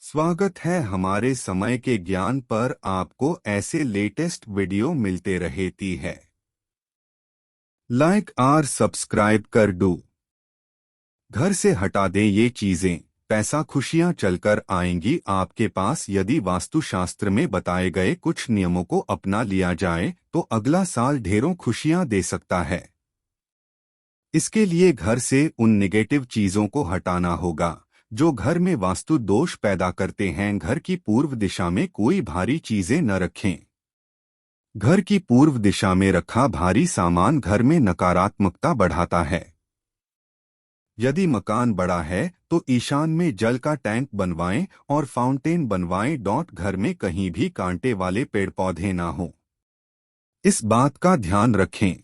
स्वागत है हमारे समय के ज्ञान पर। आपको ऐसे लेटेस्ट वीडियो मिलते रहती है। लाइक और सब्सक्राइब कर दो। घर से हटा दें ये चीजें, पैसा खुशियां चलकर आएंगी आपके पास। यदि वास्तुशास्त्र में बताए गए कुछ नियमों को अपना लिया जाए तो अगला साल ढेरों खुशियां दे सकता है। इसके लिए घर से उन नेगेटिव चीजों को हटाना होगा जो घर में वास्तु दोष पैदा करते हैं। घर की पूर्व दिशा में कोई भारी चीजें न रखें। घर की पूर्व दिशा में रखा भारी सामान घर में नकारात्मकता बढ़ाता है। यदि मकान बड़ा है तो ईशान में जल का टैंक बनवाएं और फाउंटेन बनवाएं। घर में कहीं भी कांटे वाले पेड़ पौधे ना हो, इस बात का ध्यान रखें।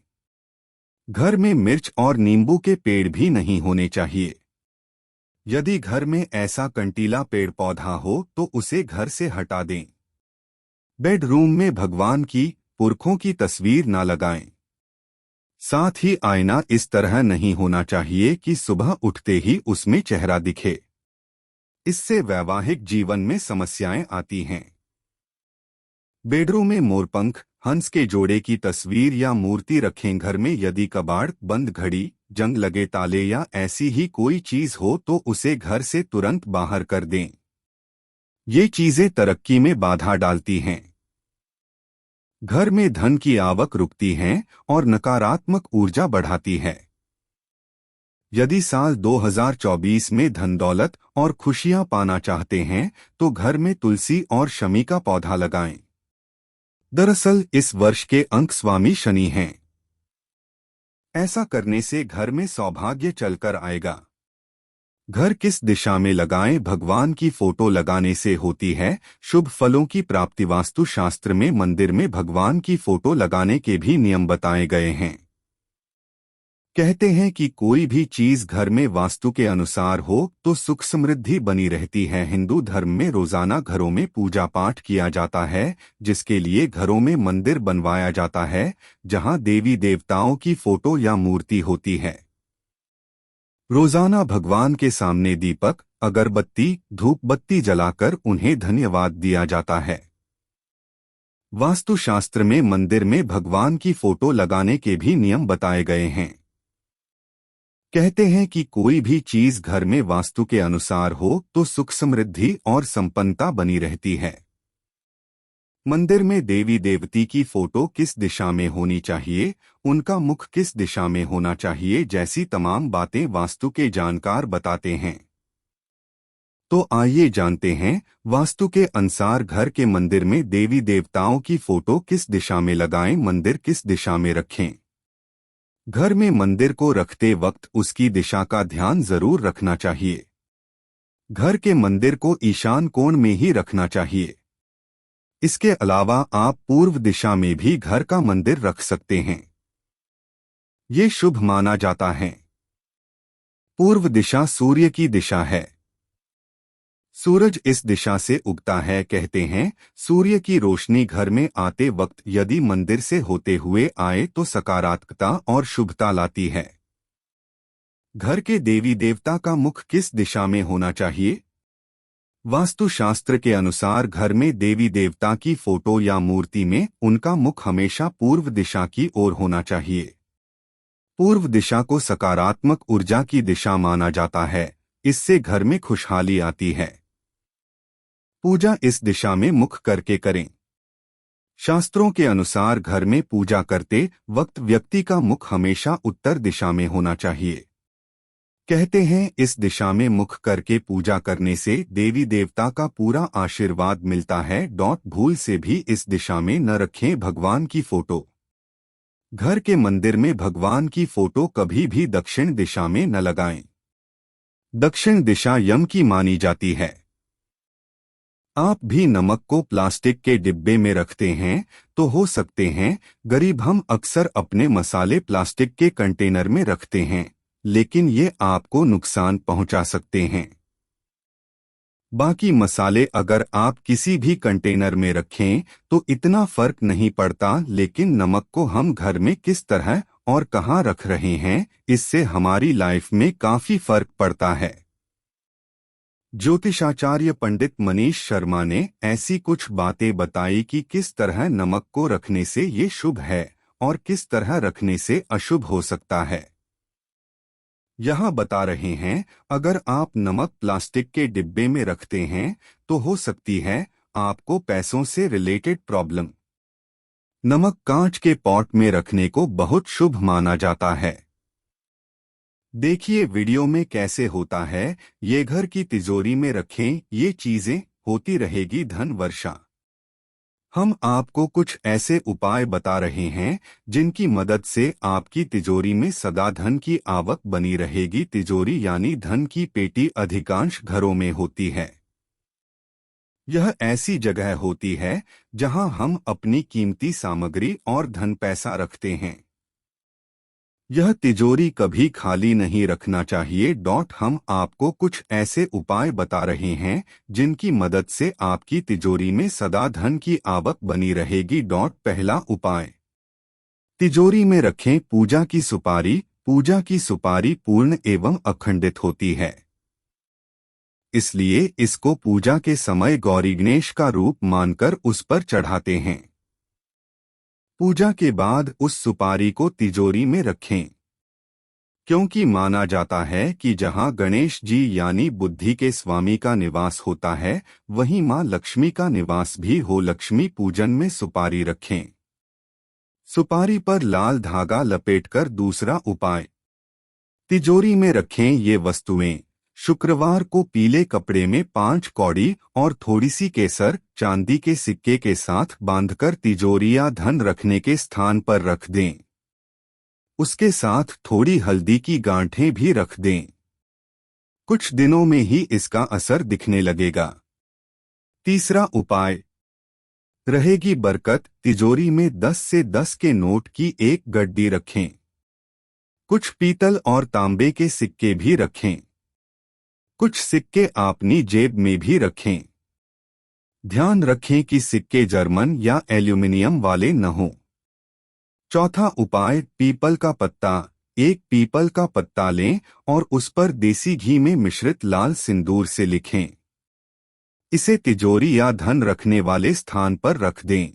घर में मिर्च और नींबू के पेड़ भी नहीं होने चाहिए। यदि घर में ऐसा कंटीला पेड़ पौधा हो तो उसे घर से हटा दें। बेडरूम में भगवान की, पुरखों की तस्वीर ना लगाएं। साथ ही आईना इस तरह नहीं होना चाहिए कि सुबह उठते ही उसमें चेहरा दिखे। इससे वैवाहिक जीवन में समस्याएं आती हैं। बेडरूम में मोरपंख, हंस के जोड़े की तस्वीर या मूर्ति रखें। घर में यदि कबाड़, बंद घड़ी, जंग लगे ताले या ऐसी ही कोई चीज हो तो उसे घर से तुरंत बाहर कर दें। ये चीजें तरक्की में बाधा डालती हैं, घर में धन की आवक रुकती हैं और नकारात्मक ऊर्जा बढ़ाती है। यदि साल 2024 में धन दौलत और खुशियां पाना चाहते हैं तो घर में तुलसी और शमी का पौधा लगाएं। दरअसल इस वर्ष के अंक स्वामी शनि हैं। ऐसा करने से घर में सौभाग्य चलकर आएगा। घर किस दिशा में लगाएं? भगवान की फोटो लगाने से होती है शुभ फलों की प्राप्ति। वास्तु शास्त्र में मंदिर में भगवान की फोटो लगाने के भी नियम बताए गए हैं। कहते हैं कि कोई भी चीज घर में वास्तु के अनुसार हो तो सुख समृद्धि बनी रहती है। हिंदू धर्म में रोजाना घरों में पूजा पाठ किया जाता है, जिसके लिए घरों में मंदिर बनवाया जाता है जहां देवी देवताओं की फोटो या मूर्ति होती है। रोजाना भगवान के सामने दीपक, अगरबत्ती, धूप बत्ती जलाकर उन्हें धन्यवाद दिया जाता है। वास्तुशास्त्र में मंदिर में भगवान की फोटो लगाने के भी नियम बताए गए हैं। कहते हैं कि कोई भी चीज घर में वास्तु के अनुसार हो तो सुख समृद्धि और संपन्नता बनी रहती है। मंदिर में देवी देवती की फोटो किस दिशा में होनी चाहिए, उनका मुख किस दिशा में होना चाहिए, जैसी तमाम बातें वास्तु के जानकार बताते हैं। तो आइए जानते हैं वास्तु के अनुसार घर के मंदिर में देवी देवताओं की फोटो किस दिशा में लगाएं, मंदिर किस दिशा में रखें। घर में मंदिर को रखते वक्त उसकी दिशा का ध्यान जरूर रखना चाहिए। घर के मंदिर को ईशान कोण में ही रखना चाहिए। इसके अलावा आप पूर्व दिशा में भी घर का मंदिर रख सकते हैं। ये शुभ माना जाता है। पूर्व दिशा सूर्य की दिशा है। सूरज इस दिशा से उगता है। कहते हैं सूर्य की रोशनी घर में आते वक्त यदि मंदिर से होते हुए आए तो सकारात्मकता और शुभता लाती है। घर के देवी देवता का मुख किस दिशा में होना चाहिए? वास्तुशास्त्र के अनुसार घर में देवी देवता की फोटो या मूर्ति में उनका मुख हमेशा पूर्व दिशा की ओर होना चाहिए। पूर्व दिशा को सकारात्मक ऊर्जा की दिशा माना जाता है। इससे घर में खुशहाली आती है। पूजा इस दिशा में मुख करके करें। शास्त्रों के अनुसार घर में पूजा करते वक्त व्यक्ति का मुख हमेशा उत्तर दिशा में होना चाहिए। कहते हैं इस दिशा में मुख करके पूजा करने से देवी देवता का पूरा आशीर्वाद मिलता है। भूल से भी इस दिशा में न रखें भगवान की फोटो। घर के मंदिर में भगवान की फोटो कभी भी दक्षिण दिशा में न लगाएं। दक्षिण दिशा यम की मानी जाती है। आप भी नमक को प्लास्टिक के डिब्बे में रखते हैं तो हो सकते हैं गरीब। हम अक्सर अपने मसाले प्लास्टिक के कंटेनर में रखते हैं, लेकिन ये आपको नुकसान पहुंचा सकते हैं। बाकी मसाले अगर आप किसी भी कंटेनर में रखें तो इतना फर्क नहीं पड़ता, लेकिन नमक को हम घर में किस तरह और कहां रख रहे हैं, इससे हमारी लाइफ में काफी फर्क पड़ता है। ज्योतिषाचार्य पंडित मनीष शर्मा ने ऐसी कुछ बातें बताई कि किस तरह नमक को रखने से ये शुभ है और किस तरह रखने से अशुभ हो सकता है। यहाँ बता रहे हैं, अगर आप नमक प्लास्टिक के डिब्बे में रखते हैं तो हो सकती है आपको पैसों से रिलेटेड प्रॉब्लम। नमक कांच के पॉट में रखने को बहुत शुभ माना जाता है। देखिए वीडियो में कैसे होता है। ये घर की तिजोरी में रखें, ये चीजें होती रहेगी धन वर्षा। हम आपको कुछ ऐसे उपाय बता रहे हैं जिनकी मदद से आपकी तिजोरी में सदा धन की आवक बनी रहेगी। तिजोरी यानी धन की पेटी अधिकांश घरों में होती है। यह ऐसी जगह होती है जहां हम अपनी कीमती सामग्री और धन पैसा रखते हैं। यह तिजोरी कभी खाली नहीं रखना चाहिए। हम आपको कुछ ऐसे उपाय बता रहे हैं जिनकी मदद से आपकी तिजोरी में सदा धन की आवक बनी रहेगी। पहला उपाय, तिजोरी में रखें पूजा की सुपारी। पूजा की सुपारी पूर्ण एवं अखंडित होती है, इसलिए इसको पूजा के समय गौरी गणेश का रूप मानकर उस पर चढ़ाते हैं। पूजा के बाद उस सुपारी को तिजोरी में रखें, क्योंकि माना जाता है कि जहां गणेश जी यानी बुद्धि के स्वामी का निवास होता है, वहीं मां लक्ष्मी का निवास भी हो। लक्ष्मी पूजन में सुपारी रखें। सुपारी पर लाल धागा लपेटकर। दूसरा उपाय, तिजोरी में रखें ये वस्तुएं। शुक्रवार को पीले कपड़े में 5 कौड़ी और थोड़ी सी केसर चांदी के सिक्के के साथ बांधकर तिजोरी या धन रखने के स्थान पर रख दें। उसके साथ थोड़ी हल्दी की गांठें भी रख दें। कुछ दिनों में ही इसका असर दिखने लगेगा। तीसरा उपाय, रहेगी बरकत। तिजोरी में 10 से 10 के नोट की एक गड्डी रखें। कुछ पीतल और तांबे के सिक्के भी रखें। कुछ सिक्के अपनी जेब में भी रखें। ध्यान रखें कि सिक्के जर्मन या एल्यूमिनियम वाले न हों। चौथा उपाय, पीपल का पत्ता। एक पीपल का पत्ता लें और उस पर देसी घी में मिश्रित लाल सिंदूर से लिखें। इसे तिजोरी या धन रखने वाले स्थान पर रख दें।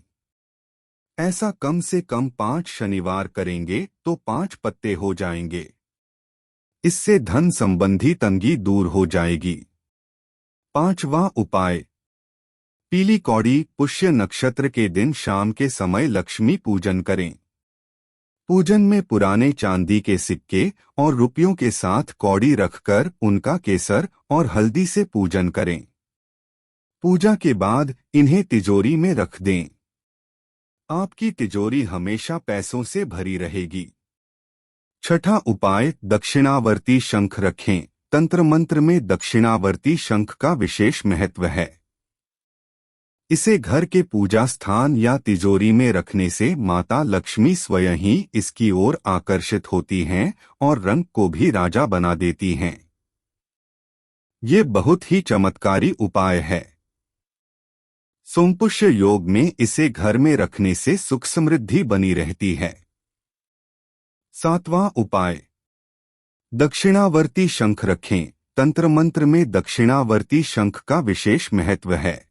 ऐसा कम से कम 5 शनिवार करेंगे तो 5 पत्ते हो जाएंगे। इससे धन संबंधी तंगी दूर हो जाएगी। पांचवा उपाय, पीली कौड़ी। पुष्य नक्षत्र के दिन शाम के समय लक्ष्मी पूजन करें। पूजन में पुराने चांदी के सिक्के और रुपयों के साथ कौड़ी रखकर उनका केसर और हल्दी से पूजन करें। पूजा के बाद इन्हें तिजोरी में रख दें। आपकी तिजोरी हमेशा पैसों से भरी रहेगी। छठा उपाय, दक्षिणावर्ती शंख रखें। तंत्र मंत्र में दक्षिणावर्ती शंख का विशेष महत्व है। इसे घर के पूजा स्थान या तिजोरी में रखने से माता लक्ष्मी स्वयं ही इसकी ओर आकर्षित होती हैं और रंग को भी राजा बना देती हैं। ये बहुत ही चमत्कारी उपाय है। सोमपुष्य योग में इसे घर में रखने से सुख समृद्धि बनी रहती है। सातवां उपाय, दक्षिणावर्ती शंख रखें। तंत्र मंत्र में दक्षिणावर्ती शंख का विशेष महत्व है।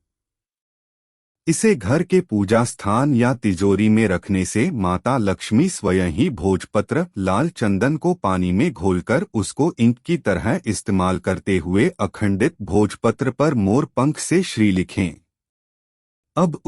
इसे घर के पूजा स्थान या तिजोरी में रखने से माता लक्ष्मी स्वयं ही भोजपत्र लाल चंदन को पानी में घोलकर उसको इंक की तरह इस्तेमाल करते हुए अखंडित भोजपत्र पर मोर पंख से श्री लिखें। अब